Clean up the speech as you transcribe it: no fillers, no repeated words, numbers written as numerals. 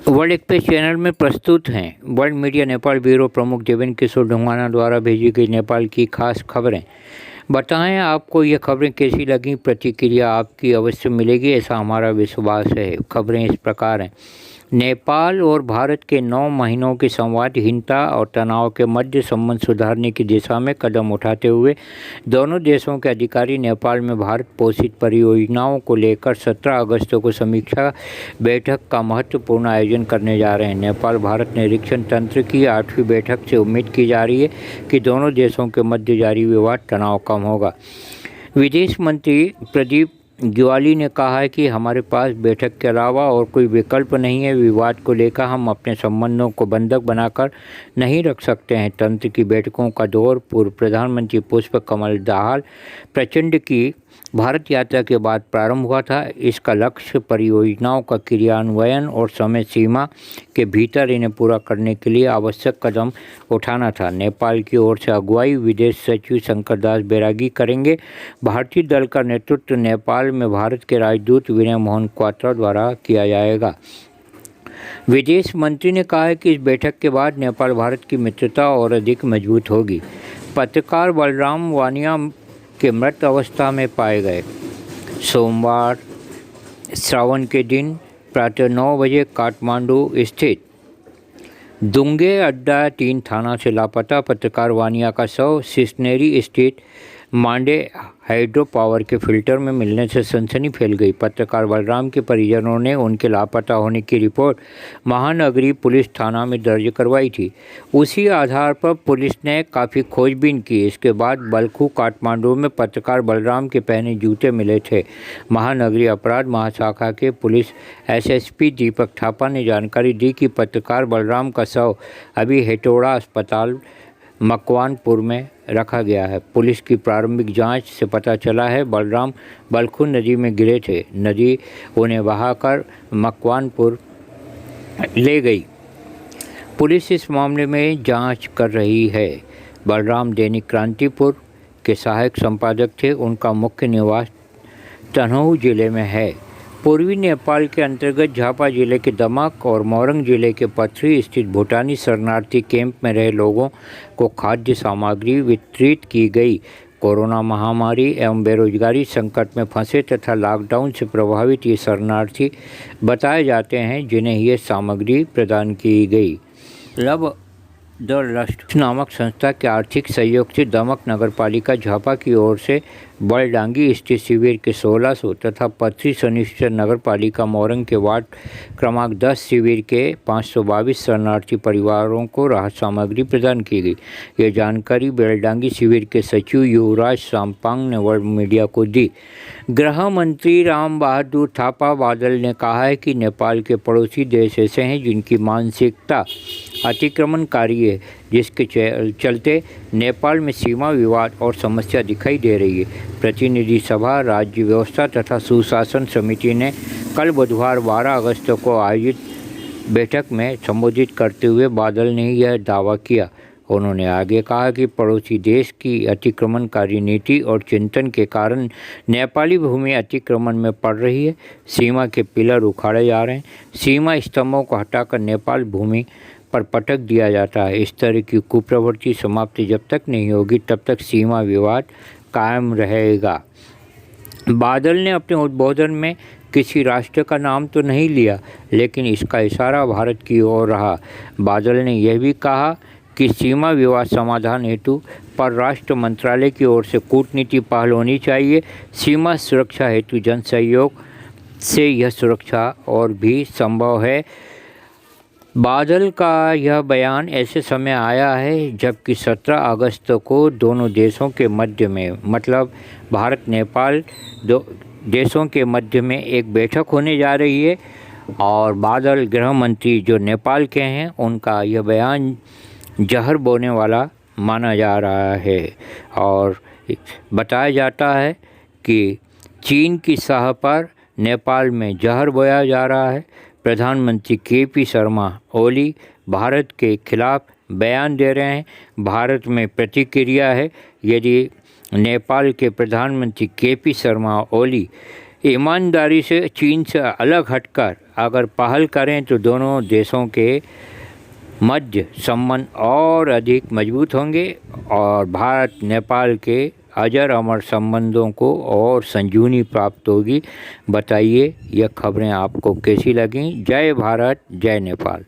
World express channel में प्रस्तुत हैं वर्ल्ड मीडिया नेपाल ब्यूरो प्रमुख देवेंद्र किशोर ढुंगाना द्वारा भेजी गई नेपाल की खास खबरें। बताएं आपको ये खबरें कैसी लगी, प्रतिक्रिया आपकी अवश्य मिलेगी, ऐसा हमारा विश्वास है। खबरें इस प्रकार हैं। नेपाल और भारत के 9 महीनों की संवादहीनता और तनाव के मध्य संबंध सुधारने की दिशा में कदम उठाते हुए दोनों देशों के अधिकारी नेपाल में भारत पोषित परियोजनाओं को लेकर 17 अगस्त को समीक्षा बैठक का महत्वपूर्ण आयोजन करने जा रहे हैं। नेपाल भारत निरीक्षण तंत्र की 8वीं बैठक से उम्मीद की जा रही है कि दोनों देशों के मध्य जारी विवाद तनाव कम होगा। विदेश मंत्री प्रदीप ग्यावाली ने कहा है कि हमारे पास बैठक के अलावा और कोई विकल्प नहीं है। विवाद को लेकर हम अपने संबंधों को बंधक बनाकर नहीं रख सकते हैं। तंत्र की बैठकों का दौर पूर्व प्रधानमंत्री पुष्प कमल दाहाल प्रचंड की भारत यात्रा के बाद प्रारंभ हुआ था। इसका लक्ष्य परियोजनाओं का क्रियान्वयन और समय सीमा के भीतर इन्हें पूरा करने के लिए आवश्यक कदम उठाना था। नेपाल की ओर से अगुवाई विदेश सचिव शंकरदास बैरागी करेंगे। भारतीय दल का नेतृत्व नेपाल में भारत के राजदूत विनय मोहन क्वात्रा द्वारा किया जाएगा। विदेश मंत्री ने कहा है कि इस बैठक के बाद नेपाल भारत की मित्रता और अधिक मजबूत होगी। पत्रकार बलराम वानिया के मृत अवस्था में पाए गए। सोमवार श्रावण के दिन प्रातः 9 बजे काठमांडू स्थित दुंगे अड्डा 3 थाना से लापता पत्रकार वानिया का शव सिसनेरी स्थित मांडे हाइड्रो पावर के फिल्टर में मिलने से सनसनी फैल गई। पत्रकार बलराम के परिजनों ने उनके लापता होने की रिपोर्ट महानगरी पुलिस थाना में दर्ज करवाई थी। उसी आधार पर पुलिस ने काफ़ी खोजबीन की। इसके बाद बलखू काठमांडू में पत्रकार बलराम के पहने जूते मिले थे। महानगरी अपराध महाशाखा के पुलिस एसएसपी दीपक थापा ने जानकारी दी कि पत्रकार बलराम का शव अभी हेटौड़ा अस्पताल मकवानपुर में रखा गया है। पुलिस की प्रारंभिक जांच से पता चला है बलराम बलखू नदी में गिरे थे। नदी उन्हें बहाकर मकवानपुर ले गई। पुलिस इस मामले में जांच कर रही है। बलराम दैनिक क्रांतिपुर के सहायक संपादक थे। उनका मुख्य निवास तनहुँ जिले में है। पूर्वी नेपाल के अंतर्गत झापा जिले के दमक और मोरंग जिले के पथरी स्थित भूटानी शरणार्थी कैंप में रहे लोगों को खाद्य सामग्री वितरित की गई। कोरोना महामारी एवं बेरोजगारी संकट में फंसे तथा लॉकडाउन से प्रभावित ये शरणार्थी बताए जाते हैं, जिन्हें ये सामग्री प्रदान की गई। लव द लस्ट नामक संस्था के आर्थिक सहयोग से दमक नगरपालिका झापा की ओर से बलडांगी स्थित शिविर के 1600 तथा पथरी सनिश्चर नगरपालिका मोरंग के वार्ड क्रमांक 10 शिविर के 522 शरणार्थी परिवारों को राहत सामग्री प्रदान की गई। यह जानकारी बलडांगी शिविर के सचिव युवराज साम्पांग ने वर्ल्ड मीडिया को दी। गृह मंत्री राम बहादुर थापा बादल ने कहा है कि नेपाल के पड़ोसी देश ऐसे हैं जिनकी मानसिकता अतिक्रमणकारी है, जिसके चलते नेपाल में सीमा विवाद और समस्या दिखाई दे रही है। प्रतिनिधि सभा राज्य व्यवस्था तथा सुशासन समिति ने कल बुधवार 12 अगस्त को आयोजित बैठक में संबोधित करते हुए बादल ने यह दावा किया। उन्होंने आगे कहा कि पड़ोसी देश की अतिक्रमणकारी नीति और चिंतन के कारण नेपाली भूमि अतिक्रमण में पड़ रही है। सीमा के पिलर उखाड़े जा रहे हैं। सीमा स्तंभों को हटाकर नेपाल भूमि पर पटक दिया जाता है। इस तरह की कुप्रवृत्ति समाप्ति जब तक नहीं होगी तब तक सीमा विवाद कायम रहेगा। बादल ने अपने उद्बोधन में किसी राष्ट्र का नाम तो नहीं लिया, लेकिन इसका इशारा भारत की ओर रहा। बादल ने यह भी कहा कि सीमा विवाद समाधान हेतु परराष्ट्र मंत्रालय की ओर से कूटनीति पहल होनी चाहिए। सीमा सुरक्षा हेतु जन सहयोग से यह सुरक्षा और भी संभव है। बादल का यह बयान ऐसे समय आया है जबकि 17 अगस्त को दोनों देशों के मध्य में, मतलब भारत नेपाल दो देशों के मध्य में एक बैठक होने जा रही है और बादल गृह मंत्री जो नेपाल के हैं उनका यह बयान जहर बोने वाला माना जा रहा है। और बताया जाता है कि चीन की सलाह पर नेपाल में जहर बोया जा रहा है। प्रधानमंत्री केपी शर्मा ओली भारत के खिलाफ बयान दे रहे हैं। भारत में प्रतिक्रिया है। यदि नेपाल के प्रधानमंत्री केपी शर्मा ओली ईमानदारी से चीन से अलग हटकर अगर पहल करें तो दोनों देशों के मध्य संबंध और अधिक मजबूत होंगे और भारत नेपाल के अजर अमर संबंधों को और संजूनी प्राप्त होगी। बताइए यह खबरें आपको कैसी लगीं? जय भारत, जय नेपाल।